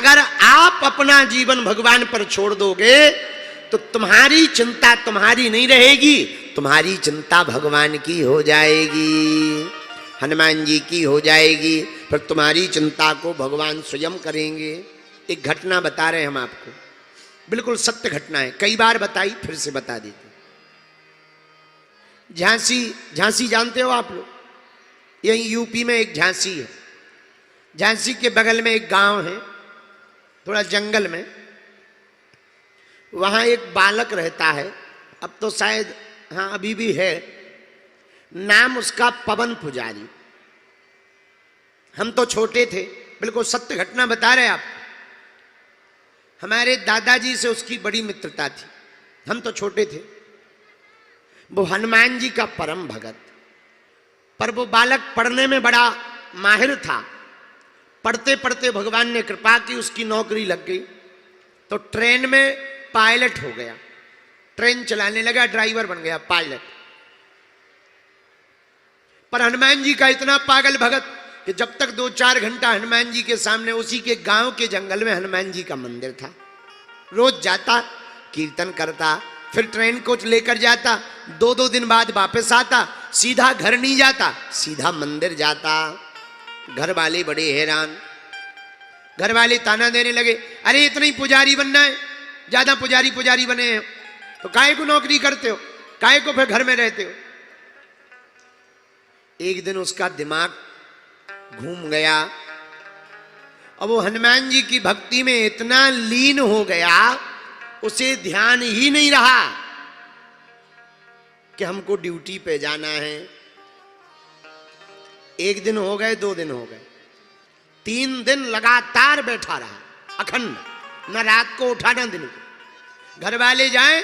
अगर आप अपना जीवन भगवान पर छोड़ दोगे तो तुम्हारी चिंता तुम्हारी नहीं रहेगी, तुम्हारी चिंता भगवान की हो जाएगी, हनुमान जी की हो जाएगी। फिर तुम्हारी चिंता को भगवान स्वयं करेंगे। एक घटना बता रहे हैं हम आपको, बिल्कुल सत्य घटना है, कई बार बताई, फिर से बता देते। झांसी जानते हो आप लोग? यही यूपी में एक झांसी है। झांसी के बगल में एक गांव है, थोड़ा जंगल में। वहां एक बालक रहता है, अब तो शायद हाँ अभी भी है, नाम उसका पवन पुजारी। हम तो छोटे थे, बिल्कुल सत्य घटना बता रहे आप। हमारे दादाजी से उसकी बड़ी मित्रता थी, हम तो छोटे थे। वो हनुमान जी का परम भगत, पर वो बालक पढ़ने में बड़ा माहिर था। पढ़ते पढ़ते भगवान ने कृपा की, उसकी नौकरी लग गई, तो ट्रेन में पायलट हो गया, ट्रेन चलाने लगा, ड्राइवर बन गया, पायलट। पर हनुमान जी का इतना पागल भगत कि जब तक 2-4 घंटा हनुमान जी के सामने, उसी के गांव के जंगल में हनुमान जी का मंदिर था, रोज जाता, कीर्तन करता, फिर ट्रेन को लेकर जाता, 2-2 दिन बाद वापस आता, सीधा घर नहीं जाता, सीधा मंदिर जाता। घर वाले बड़े हैरान, घर वाले ताना देने लगे, अरे इतना ही पुजारी बनना है, ज्यादा पुजारी बने हैं तो काहे को नौकरी करते हो, काहे को फिर घर में रहते हो। एक दिन उसका दिमाग घूम गया, अब वो हनुमान जी की भक्ति में इतना लीन हो गया, उसे ध्यान ही नहीं रहा कि हमको ड्यूटी पे जाना है। 1 दिन हो गए, 2 दिन हो गए, 3 दिन लगातार बैठा रहा, अखंड, न रात को उठा न दिन को। घर वाले जाएं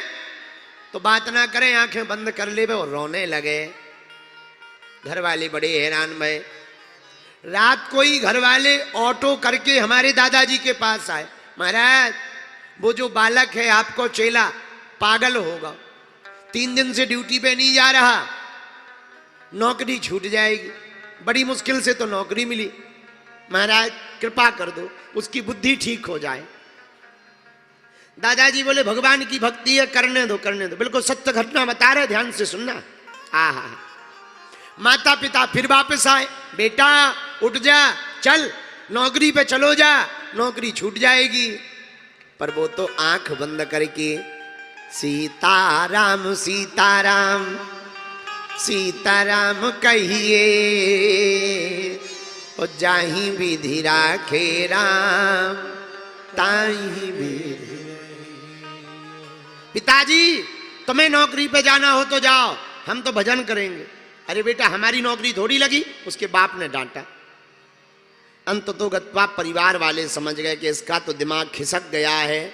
तो बात ना करें, आंखें बंद कर ले और रोने लगे। घर वाले बड़े हैरान भये। रात को ही घर वाले ऑटो करके हमारे दादाजी के पास आए, महाराज वो जो बालक है आपको चेला पागल होगा, 3 दिन से ड्यूटी पे नहीं जा रहा, नौकरी छूट जाएगी। बड़ी मुश्किल से तो नौकरी मिली, महाराज कृपा कर दो, उसकी बुद्धि ठीक हो जाए। दादाजी बोले भगवान की भक्ति है, करने दो करने दो। बिल्कुल सत्य घटना बता रहे, ध्यान से सुनना। आहा, माता पिता फिर वापस आए, बेटा उठ जा, चल नौकरी पे चलो जा, नौकरी छूट जाएगी। पर वो तो आंख बंद करके सीताराम सीताराम सीताराम कहिए, और जाही विधि राखे राम ताही विधि। पिताजी तुम्हें नौकरी पे जाना हो तो जाओ, हम तो भजन करेंगे। अरे बेटा हमारी नौकरी थोड़ी लगी, उसके बाप ने डांटा। अंततोगत्वा परिवार वाले समझ गए कि इसका तो दिमाग खिसक गया है,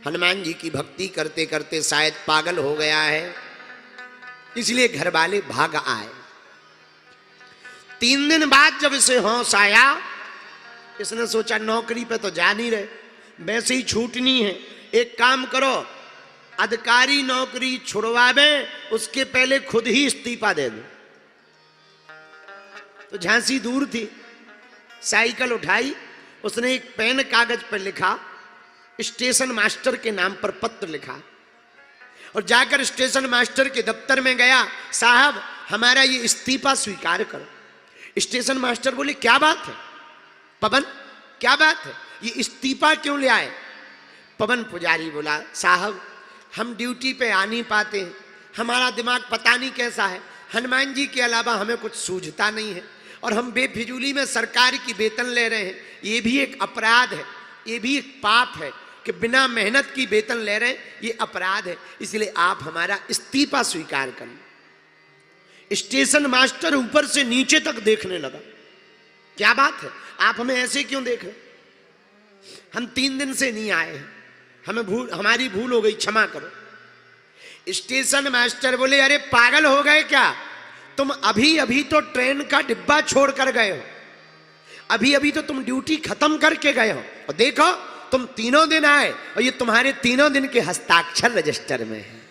हनुमान जी की भक्ति करते करते शायद पागल हो गया है, इसलिए घर वाले भाग आए। 3 दिन बाद जब इसे होश आया, इसने सोचा नौकरी पे तो जा नहीं रहे, वैसे ही छूटनी है, एक काम करो अधिकारी नौकरी छुड़वावे, उसके पहले खुद ही इस्तीफा दे दो। तो झांसी दूर थी, साइकिल उठाई, उसने एक पेन कागज पर लिखा, स्टेशन मास्टर के नाम पर पत्र लिखा, और जाकर स्टेशन मास्टर के दफ्तर में गया, साहब हमारा ये इस्तीफा स्वीकार करो। स्टेशन मास्टर बोले क्या बात है पवन, क्या बात है, ये इस्तीफा क्यों ले आए? पवन पुजारी बोला साहब हम ड्यूटी पे आ नहीं पाते हैं, हमारा दिमाग पता नहीं कैसा है, हनुमान जी के अलावा हमें कुछ सूझता नहीं है, और हम बेफिजूली में सरकार की वेतन ले रहे हैं, ये भी एक अपराध है, ये भी एक पाप है कि बिना मेहनत की वेतन ले रहे हैं, ये अपराध है, इसलिए आप हमारा इस्तीफा स्वीकार करें। स्टेशन मास्टर ऊपर से नीचे तक देखने लगा, क्या बात है आप हमें ऐसे क्यों देख रहे? हम 3 दिन से नहीं आए हैं, हमारी भूल हो गई, क्षमा करो। स्टेशन मास्टर बोले अरे पागल हो गए क्या, तुम अभी अभी तो ट्रेन का डिब्बा छोड़ कर गए हो, अभी अभी तो तुम ड्यूटी खत्म करके गए हो, और देखो तुम 3 दिन आए और ये तुम्हारे 3 दिन के हस्ताक्षर रजिस्टर में है।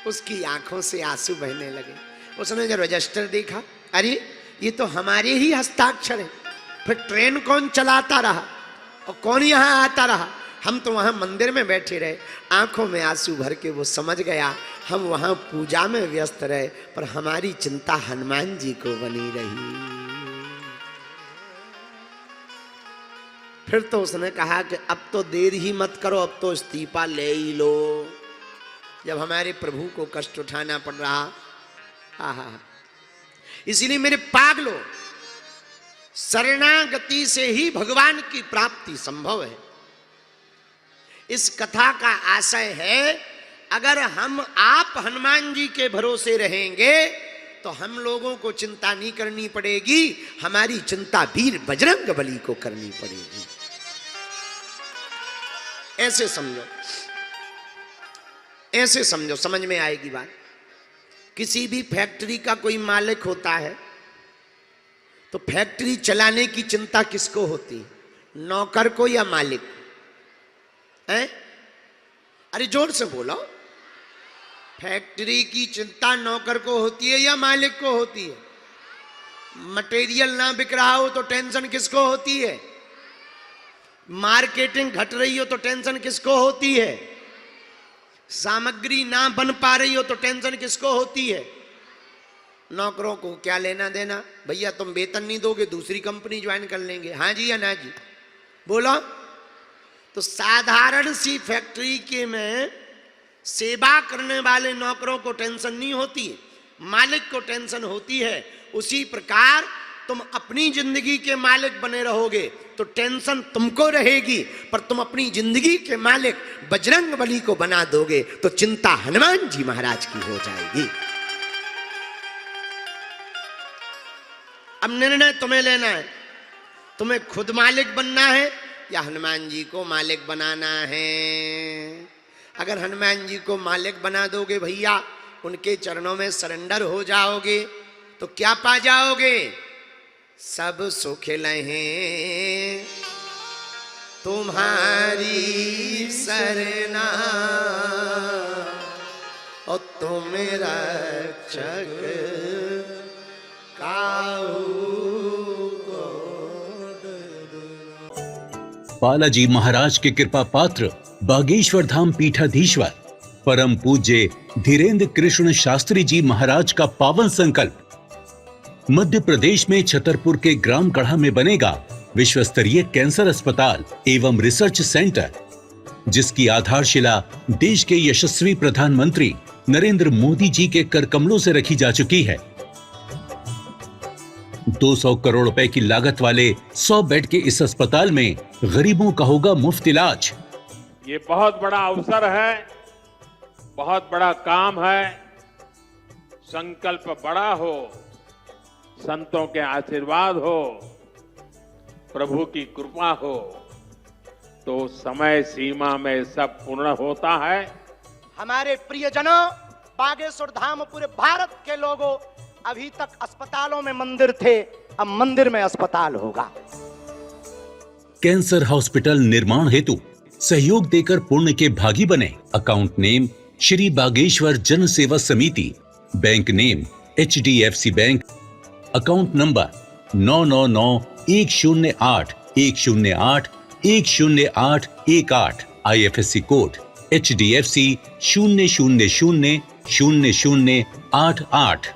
उसकी आंखों से आंसू बहने लगे। उसने जब रजिस्टर देखा, अरे ये तो हमारे ही हस्ताक्षर है। फिर ट्रेन कौन चलाता रहा और कौन यहाँ आता रहा? हम तो वहाँ मंदिर में बैठे रहे, आंखों में आंसू भर के वो समझ गया हम वहाँ पूजा में व्यस्त रहे, पर हमारी चिंता हनुमान जी को बनी रही। फिर तो उसने कहा कि अब तो देर ही मत करो, अब तो इस्तीफा ले ही लो। जब हमारे प्रभु को कष्ट उठाना पड़ रहा, आहा। इसीलिए मेरे पागलों, शरणागति से ही भगवान की प्राप्ति संभव है। इस कथा का आशय है, अगर हम आप हनुमान जी के भरोसे रहेंगे तो हम लोगों को चिंता नहीं करनी पड़ेगी, हमारी चिंता वीर बजरंग बली को करनी पड़ेगी। ऐसे समझो, ऐसे समझो, समझ में आएगी बात। किसी भी फैक्ट्री का कोई मालिक होता है तो फैक्ट्री चलाने की चिंता किसको होती है? नौकर को या मालिक को? हैं? अरे जोर से बोलो। फैक्ट्री की चिंता नौकर को होती है या मालिक को होती है? मटेरियल ना बिक रहा हो तो टेंशन किसको होती है? मार्केटिंग घट रही हो तो टेंशन किसको होती है? सामग्री ना बन पा रही हो तो टेंशन किसको होती है? नौकरों को क्या लेना देना? भैया तुम वेतन नहीं दोगे, दूसरी कंपनी ज्वाइन कर लेंगे। हाँ जी या ना जी? बोलो। तो साधारण सी फैक्ट्री के में सेवा करने वाले नौकरों को टेंशन नहीं होती है, मालिक को टेंशन होती है। उसी प्रकार तुम अपनी जिंदगी के मालिक बने रहोगे तो टेंशन तुमको रहेगी, पर तुम अपनी जिंदगी के मालिक बजरंग बली को बना दोगे तो चिंता हनुमान जी महाराज की हो जाएगी। अब निर्णय तुम्हें लेना है, तुम्हें खुद मालिक बनना है या हनुमान जी को मालिक बनाना है। अगर हनुमान जी को मालिक बना दोगे भैया, उनके चरणों में सरेंडर हो जाओगे तो क्या पा जाओगे? सब सुख लहे तुम्हारी सरना और तुम रक्षक बालाजी महाराज के कृपा पात्र बागेश्वर धाम पीठाधीश्वर परम पूज्य धीरेन्द्र कृष्ण शास्त्री जी महाराज का पावन संकल्प। मध्य प्रदेश में छतरपुर के ग्राम गढ़ा में बनेगा विश्व स्तरीय कैंसर अस्पताल एवं रिसर्च सेंटर, जिसकी आधारशिला देश के यशस्वी प्रधानमंत्री नरेंद्र मोदी जी के कर कमलों से रखी जा चुकी है। 200 करोड़ रुपए की लागत वाले 100 बेड के इस अस्पताल में गरीबों का होगा मुफ्त इलाज। ये बहुत बड़ा अवसर है, बहुत बड़ा काम है। संकल्प बड़ा हो, संतों के आशीर्वाद हो, प्रभु की कृपा हो तो समय सीमा में सब पूर्ण होता है। हमारे प्रियजनों, बागेश्वर धाम पूरे भारत के लोगों, अभी तक अस्पतालों में मंदिर थे, अब मंदिर में अस्पताल होगा। कैंसर हॉस्पिटल निर्माण हेतु सहयोग देकर पुण्य के भागी बने। अकाउंट नेम श्री बागेश्वर जन सेवा समिति, bank name HDFC bank, account number 999108108108, IFSC code HDFC 0000088।